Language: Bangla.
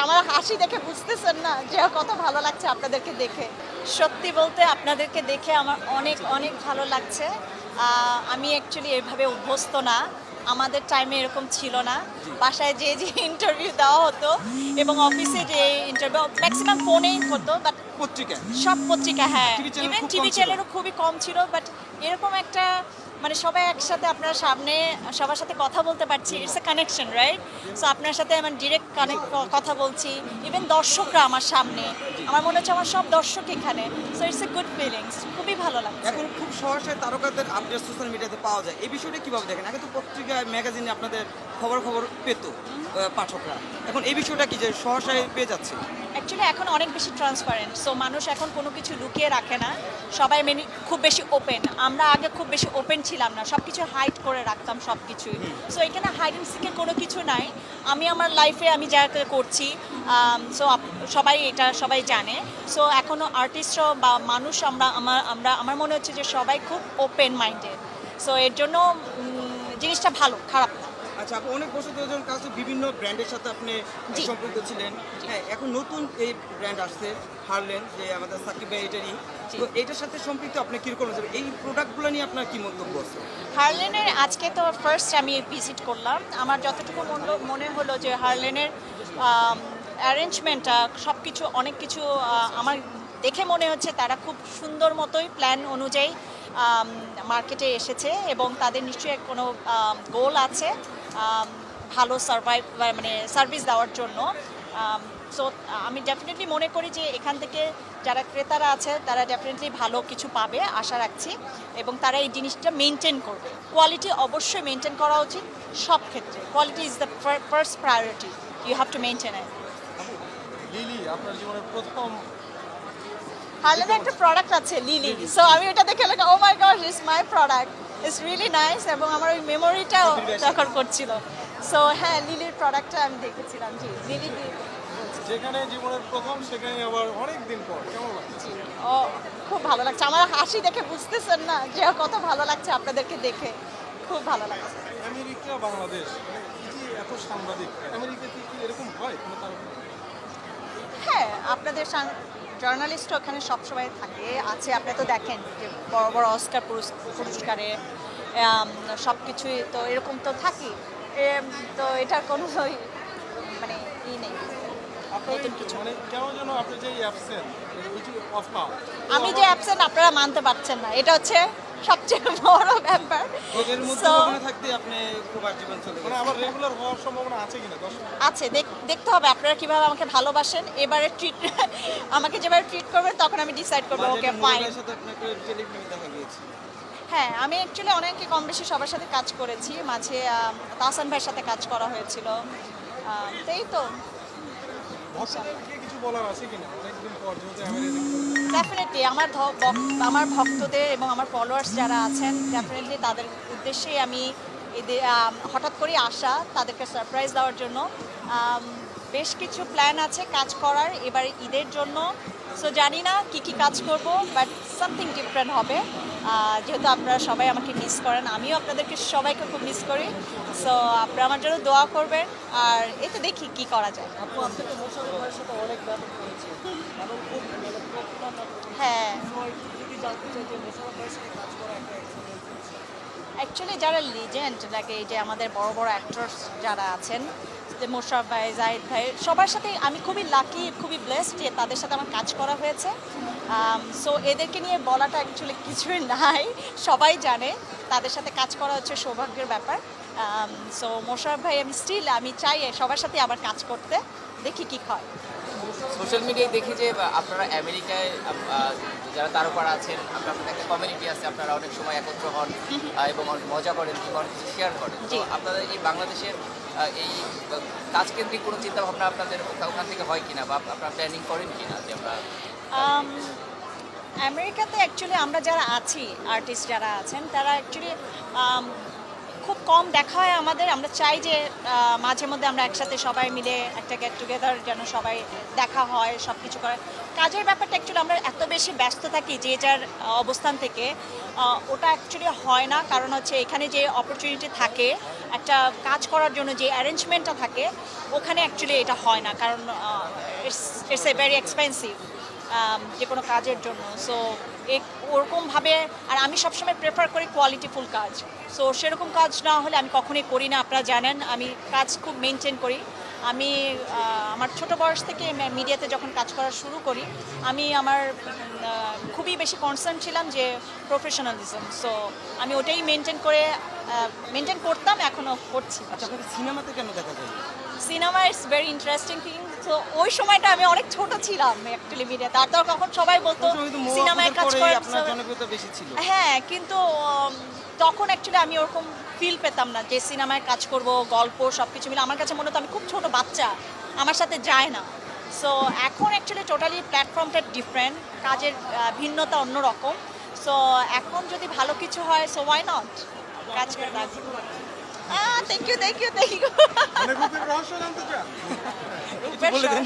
আমার হাসি দেখে বুঝতেছেন না যে কত ভালো লাগছে আপনাদেরকে দেখে। সত্যি বলতে আপনাদেরকে দেখে আমার অনেক অনেক ভালো লাগছে। আমি অ্যাকচুয়ালি এভাবে অভ্যস্ত না, আমাদের টাইমে এরকম ছিল না। বাসায় যে ইন্টারভিউ দেওয়া হতো এবং অফিসে যে ইন্টারভিউ ম্যাক্সিমাম ফোনেই হতো, বাট পত্রিকায় সব পত্রিকা, হ্যাঁ, টিভি চ্যানেল ইভেন খুব টিভি কম ছিল। চ্যানেলও খুবই কম ছিল। বাট এরকম একটা মানে সবাই একসাথে আপনার সামনে সবার সাথে কথা বলতে পারছি, it's a connection, right? So আপনার সাথে আমার ডিরেক্ট কথা বলছি, ইভেন দর্শকরা আমার সামনে, আমার মনে হচ্ছে আমার সব দর্শক এখানে। So it's a good feelings, খুবই ভালো লাগছে। এখন খুব সহজে তারকাদের আপডেট সোশ্যাল মিডিয়াতে পাওয়া যায়, এই বিষয়টা কিভাবে দেখেন? আগে তো পত্রিকায় ম্যাগাজিনে আপনাদের খবর পেত পাঠকরা, এখন এই বিষয়টা কি যে সহসায় পেয়ে যাচ্ছে? অ্যাকচুয়ালি এখন অনেক বেশি ট্রান্সপারেন্ট, সো মানুষ এখন কোনো কিছু লুকিয়ে রাখে না, সবাই খুব বেশি ওপেন। আমরা আগে খুব বেশি ওপেন ছিলাম না, সব কিছু হাইড করে রাখতাম সব কিছুই। সো এখানে হাইড অ্যান্ড সিকের কোনো কিছু নাই। আমি আমার লাইফে আমি যা করছি, সো সবাই এটা সবাই জানে। সো এখনও আর্টিস্টরা বা মানুষ আমার মনে হচ্ছে যে সবাই খুব ওপেন মাইন্ডেড। সো এর জন্য জিনিসটা ভালো, খারাপ না। আচ্ছা, আপনি অনেক বছর ধরে যখন কাছে বিভিন্ন ব্র্যান্ডের সাথে আপনি জি। সম্পৃক্ত ছিলেন, হ্যাঁ, এখন নতুন এই ব্র্যান্ড আসছে হারলেন, যে আমাদের সাকিব ভাই এটারই, জি। তো এইটার সাথে সম্পৃক্ত আপনি কিরকম যাবে, এই প্রোডাক্টগুলো নিয়ে আপনার কি মন্তব্য আছে? হারলেনের আজকে তো ফার্স্ট আমি ভিজিট করলাম। আমার যতটুকু মনে হলো যে হারলেনের অ্যারেঞ্জমেন্টটা সব কিছু অনেক কিছু আমার দেখে মনে হচ্ছে তারা খুব সুন্দর মতোই প্ল্যান অনুযায়ী মার্কেটে এসেছে এবং তাদের নিশ্চয়ই কোনো গোল আছে ভালো মানে সার্ভিস দেওয়ার জন্য। সো আমি ডেফিনেটলি মনে করি যে এখান থেকে যারা ক্রেতারা আছে তারা ডেফিনেটলি ভালো কিছু পাবে আশা রাখছি এবং তারা এই জিনিসটা মেনটেন করবে। কোয়ালিটি অবশ্যই মেনটেন করা উচিত সব ক্ষেত্রে। Quality is the first priority, you have to maintain it. Lily আপনার জীবনের প্রথম হারলেনের একটা প্রোডাক্ট আছে লিলি, সো আমি ওটা দেখে লাগে oh my god it's my product, it's really nice এবং আমার ওই মেমোরিটাও তখন করছিল। সো হ্যাঁ, লিলির প্রোডাক্টটা আমি দেখেছিলাম। জি, লিলি যেখানে জীবনের প্রথম সেখানে আবার অনেক দিন পর কেমন লাগছে? ও খুব ভালো লাগছে। আমার হাসি দেখে বুঝতেছেন না যে কত ভালো লাগছে আপনাদেরকে দেখে, খুব ভালো লাগছে। আমেরিকা বাংলাদেশ মানে এই যে এত সাংবাদিক, আমেরিকাতে কি এরকম হয় কোনো কারণ? হ্যাঁ, আপনাদের জার্নালিস্ট ওখানে সবসময় থাকে আছে, আপনি তো দেখেন যে বড় বড় অস্কার পুরস্কারে সব কিছুই তো এরকম তো থাকি। তো এটার কোনো মানে ই নেই, আপনার নতুন কিছু। মানে কেন যেন আপনি যে অ্যাবসেন্ট ওই যে অফা আমি যে অ্যাবসেন্ট আপনারা মানতে পারছেন না, এটা হচ্ছে সবচেয়ে বড় ব্যাপার। এর মধ্যে So, ওখানে থাকতে আপনি প্রবাস জীবন চলে মানে গেছে। আবার রেগুলার হওয়ার সম্ভাবনা আছে কিনা দর্শক? আছে, দেখতে হবে আপনারা কিভাবে আমাকে ভালোবাসেন। এবারে আমাকে যেভাবে ট্রিট করবেন তখন আমি ডিসাইড করবো মাঝে ওকে একটা ফাইন। মহিলার সাথে আপনাকে টেলিফিল্মে দেখা গিয়েছে। হ্যাঁ, আমি অ্যাকচুয়ালি অনেকে কম বেশি সবার সাথে কাজ করেছি। মাঝে তাহসান ভাইয়ের সাথে কাজ করা হয়েছিল। তো এই তো ভক্তদেরকে কিছু বলার আছে কিনা অনেকদিন পর যেহেতু আমেরিকা? ডেফিনেটলি আমার ভক্তদের এবং আমার ফলোয়ার্স যারা আছেন ডেফিনেটলি তাদের উদ্দেশ্যেই আমি এদের হঠাৎ করেই আসা তাদেরকে সারপ্রাইজ দেওয়ার জন্য। বেশ কিছু প্ল্যান আছে কাজ করার এবার ঈদের জন্য। সো জানি না কি কাজ করব, বাট সামথিং ডিফারেন্ট হবে। যেহেতু আপনারা সবাই আমাকে মিস করেন, আমিও আপনাদেরকে সবাইকে খুব মিস করি। সো আপনারা আমার জন্য দোয়া করবেন আর এতে দেখি কি করা যায়। হ্যাঁ, অ্যাকচুয়ালি যারা লিজেন্ড লাগে এই যে আমাদের বড় বড় অ্যাক্টরস যারা আছেন, যে মোশাররফ ভাই, জাহিদ ভাই, সবার সাথে আমি খুবই লাকি, খুবই ব্লেসড যে তাদের সাথে আমার কাজ করা হয়েছে। সো এদেরকে নিয়ে বলাটা অ্যাকচুয়ালি কিছুই নাই, সবাই জানে তাদের সাথে কাজ করা হচ্ছে সৌভাগ্যের ব্যাপার। সো মোশাররফ ভাই আমি চাই সবার সাথে আবার কাজ করতে, দেখি কি হয়। সোশ্যাল মিডিয়ায় দেখি যে আপনারা আমেরিকায় যারা তারকারা আছেন, আপনাদের একটা কমিউনিটি আছে, আপনারা অনেক সময় একত্র হন এবং অনেক মজা করেন কিংবা অনেক কিছু শেয়ার করেন। তো জি। আপনাদের এই বাংলাদেশের এই কাজকেন্দ্রিক কোনো চিন্তাভাবনা আপনাদের ওখান থেকে হয় কিনা বা আপনারা প্ল্যানিং করেন কিনা যে আমরা আমেরিকাতে অ্যাকচুয়ালি আমরা যারা আছি আর্টিস্ট যারা আছেন তারা অ্যাকচুয়ালি খুব কম দেখা হয় আমাদের। আমরা চাই যে মাঝে মধ্যে আমরা একসাথে সবাই মিলে একটা গেট টুগেদার যেন সবাই দেখা হয়, সব কিছু করে। কাজের ব্যাপারটা অ্যাকচুয়ালি আমরা এত বেশি ব্যস্ত থাকি যে যার অবস্থান থেকে, ওটা অ্যাকচুয়ালি হয় না। কারণ হচ্ছে এখানে যে অপরচুনিটি থাকে একটা কাজ করার জন্য যে অ্যারেঞ্জমেন্টটা থাকে ওখানে অ্যাকচুয়ালি এটা হয় না, কারণ ইটস এ ভেরি এক্সপেন্সিভ যে কোনো কাজের জন্য। সো ওরকমভাবে, আর আমি সবসময় প্রেফার করি কোয়ালিটিফুল কাজ। সো সেরকম কাজ না হলে আমি কখনোই করি না। আপনারা জানেন আমি কাজ খুব মেনটেন করি। আমি আমার ছোট বয়স থেকে মিডিয়াতে যখন কাজ করা শুরু করি, আমি আমার খুবই বেশি কনসার্ন ছিলাম যে প্রফেশনালিজম। সো আমি ওটাই মেনটেন করতাম, এখনও করছি। আচ্ছা, আপনাকে সিনেমাতে কেন দেখা যায়? Cinema it's very interesting thing. তো ওই সময়টা আমি অনেক ছোট ছিলাম অ্যাকচুয়ালি মিডিয়াতে, আর তখন সবাই বলতো ওই সময় তো মৌ সিনেমায় আপুদের কাজ পরেই করার আপনার জনপ্রিয়তা বেশি ছিল। হ্যাঁ, কিন্তু তখন অ্যাকচুয়ালি আমি ওরকম ফিল পেতাম না যে সিনেমায় কাজ করব, গল্প সব কিছু মিলে আমার কাছে মনে হতো আমি খুব ছোট বাচ্চা, আমার সাথে যায় না। সো এখন অ্যাকচুয়ালি টোটালি প্ল্যাটফর্মটা ডিফারেন্ট, কাজের ভিন্নতা অন্যরকম। সো এখন যদি ভালো কিছু হয়, সো ওয়াই নট, কাজ করে থাকবো। Thank you. মানে রূপের রহস্য জানতে চান? বলে দেন।